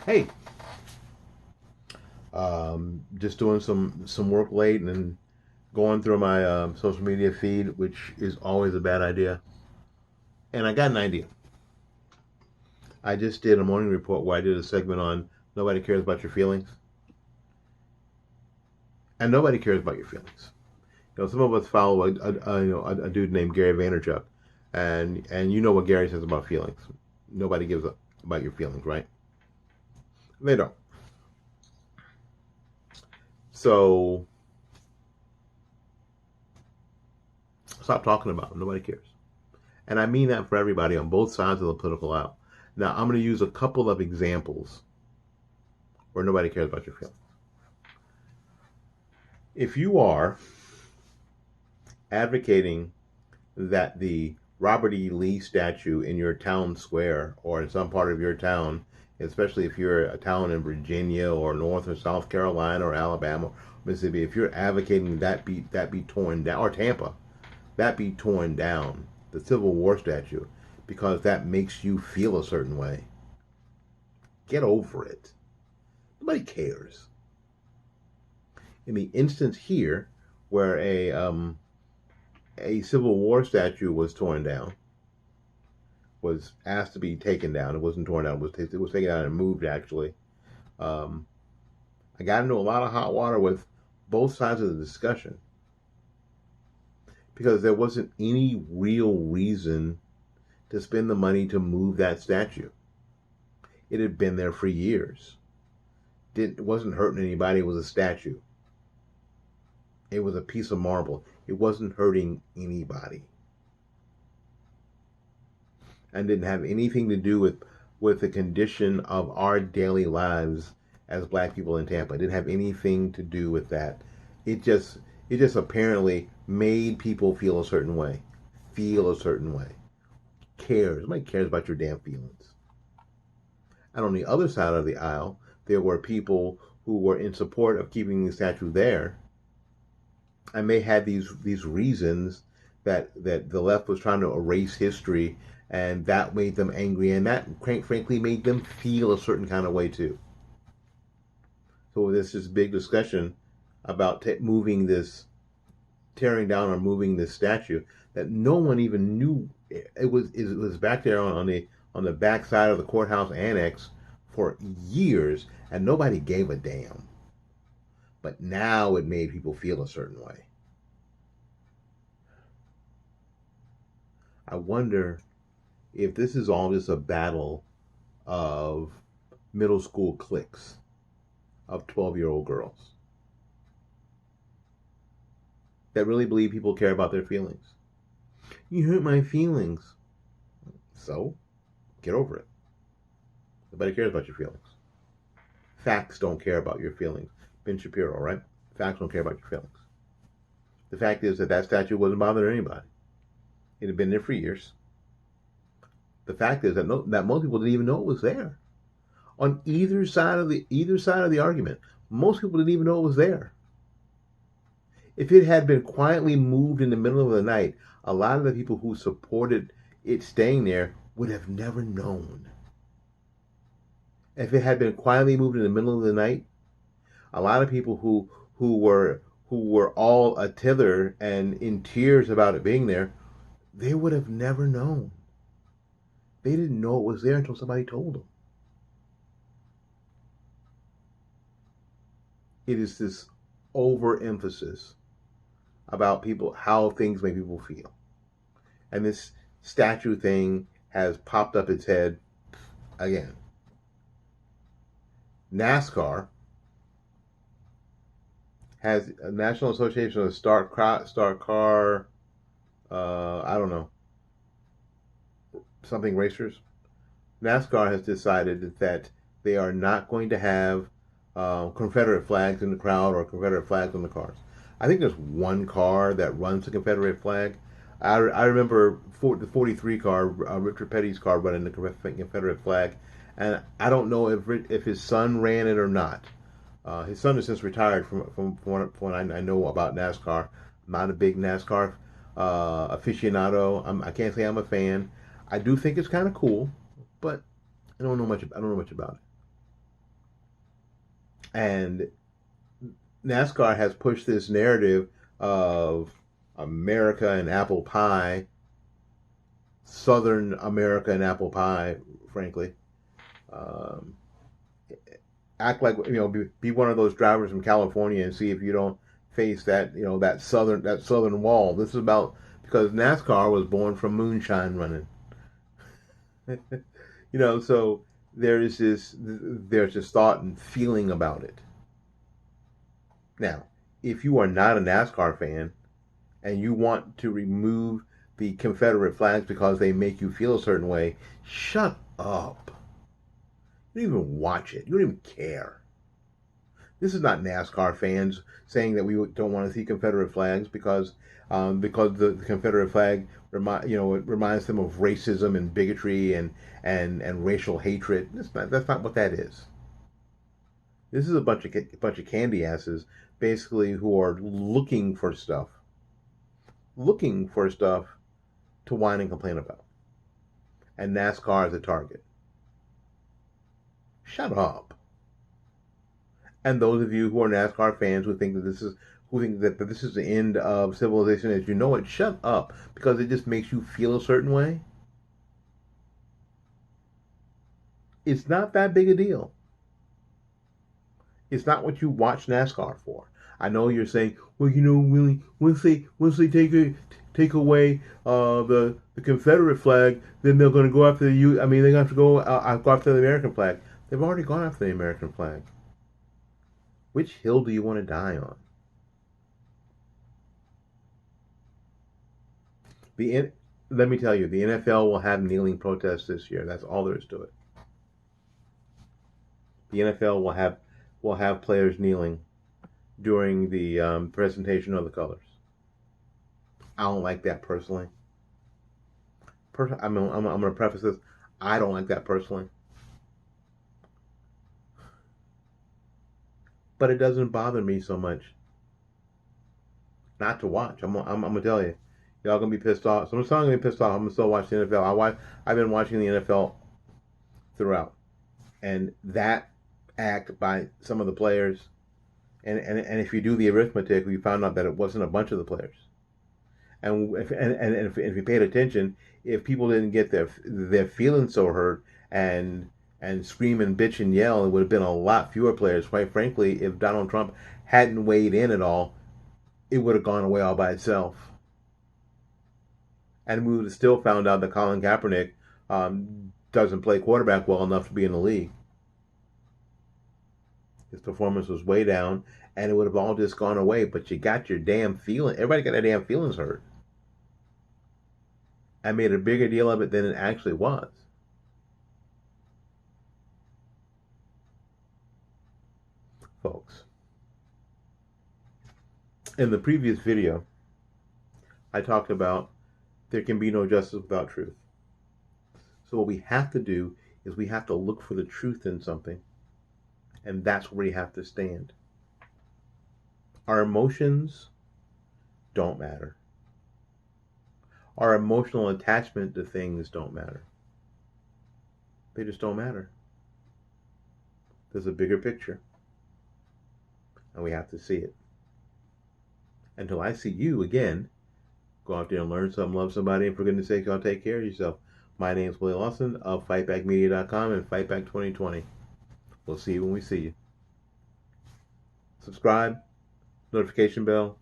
Hey, just doing some work late and then going through my social media feed, which is always a bad idea. And I got an idea. I just did a morning report where I did a segment on nobody cares about your feelings, and nobody cares about your feelings. Some of us follow a dude named Gary Vaynerchuk, and you know what Gary says about feelings. Nobody gives up about your feelings, right? They don't. So stop talking about them. Nobody cares. And I mean that for everybody on both sides of the political aisle. Now, I'm going to use a couple of examples where nobody cares about your feelings. If you are advocating that the Robert E. Lee statue in your town square or in some part of your town, especially if you're a town in Virginia or North or South Carolina or Alabama, or Mississippi, if you're advocating that be torn down, or Tampa, that be torn down, the Civil War statue, because that makes you feel a certain way, get over it. Nobody cares. In the instance here, where a Civil War statue was torn down, was asked to be taken down. It wasn't torn down. It was taken down and moved actually. Um, I got into a lot of hot water with both sides of the discussion because there wasn't any real reason to spend the money to move that statue. It had been there for years. It wasn't hurting anybody. It was a statue. It was a piece of marble. It wasn't hurting anybody, and didn't have anything to do with the condition of our daily lives as black people in Tampa. It didn't have anything to do with that. It just it just apparently made people feel a certain way. Feel a certain way. Cares. Nobody cares about your damn feelings. And on the other side of the aisle, there were people who were in support of keeping the statue there, and they had these reasons that the left was trying to erase history, and that made them angry, and that frankly made them feel a certain kind of way too. So there's this big discussion about moving this, tearing down or moving this statue that no one even knew it was back there on the back side of the courthouse annex for years, and nobody gave a damn. But now it made people feel a certain way. I wonder if this is all just a battle of middle school cliques of 12-year-old girls that really believe people care about their feelings. You hurt my feelings. So, get over it. Nobody cares about your feelings. Facts don't care about your feelings. Ben Shapiro, right? Facts don't care about your feelings. The fact is that statue wasn't bothering anybody. It had been there for years. The fact is that that most people didn't even know it was there. On either side of the argument, most people didn't even know it was there. If it had been quietly moved in the middle of the night, a lot of the people who supported it staying there would have never known. If it had been quietly moved in the middle of the night, a lot of people who were all a tither and in tears about it being there, they would have never known. They didn't know it was there until somebody told them. It is this overemphasis about people, how things make people feel. And this statue thing has popped up its head again. NASCAR has a National Association of Star Car, I don't know, something racers. NASCAR has decided that they are not going to have Confederate flags in the crowd or Confederate flags on the cars. I think there's one car that runs the Confederate flag. I remember the 43 car, Richard Petty's car, running the Confederate flag, and I don't know if his son ran it or not. His son has since retired from what I know about NASCAR. I'm not a big NASCAR aficionado. I can't say I'm a fan. I do think it's kind of cool, but I don't know much about it. And NASCAR has pushed this narrative of America and apple pie, Southern America and apple pie, frankly. Um, Act like, be one of those drivers from California and see if you don't face that, that southern wall. This is about, because NASCAR was born from moonshine running. So there's this thought and feeling about it. Now, if you are not a NASCAR fan and you want to remove the Confederate flags because they make you feel a certain way, shut up. You don't even watch it. You don't even care. This is not NASCAR fans saying that we don't want to see Confederate flags because the Confederate flag it reminds them of racism and bigotry and racial hatred. That's not what that is. This is a bunch of candy asses basically who are looking for stuff to whine and complain about, and NASCAR is a target. Shut up. And those of you who are NASCAR fans who think that this is the end of civilization as you know it, shut up, because it just makes you feel a certain way. It's not that big a deal. It's not what you watch NASCAR for. I know you're saying, well, Willie, once they take away the Confederate flag, then they're going to go after the U. I mean, they're going to have to go after the American flag. They've already gone after the American flag. Which hill do you want to die on? Let me tell you, the NFL will have kneeling protests this year. That's all there is to it. The NFL will have players kneeling during the presentation of the colors. I don't like that personally. I'm going to preface this. I don't like that personally, but it doesn't bother me so much not to watch. I'm gonna tell you, y'all gonna be pissed off. So I'm still gonna be pissed off. I'm gonna still watch the NFL. I've been watching the NFL throughout, and that act by some of the players, and if you do the arithmetic, we found out that it wasn't a bunch of the players. And if you paid attention, if people didn't get their feelings so hurt and scream and bitch and yell, it would have been a lot fewer players. Quite frankly, if Donald Trump hadn't weighed in at all, it would have gone away all by itself. And we would have still found out that Colin Kaepernick doesn't play quarterback well enough to be in the league. His performance was way down, and it would have all just gone away. But you got your damn feeling. Everybody got their damn feelings hurt. I made a bigger deal of it than it actually was. Folks, in the previous video, I talked about there can be no justice without truth. So what we have to do is we have to look for the truth in something, and that's where we have to stand. Our emotions don't matter. Our emotional attachment to things don't matter. They just don't matter. There's a bigger picture, and we have to see it. Until I see you again, go out there and learn something, love somebody, and for goodness sake, y'all take care of yourself. My name is Willie Lawson of FightBackMedia.com and Fightback 2020. We'll see you when we see you. Subscribe, notification bell,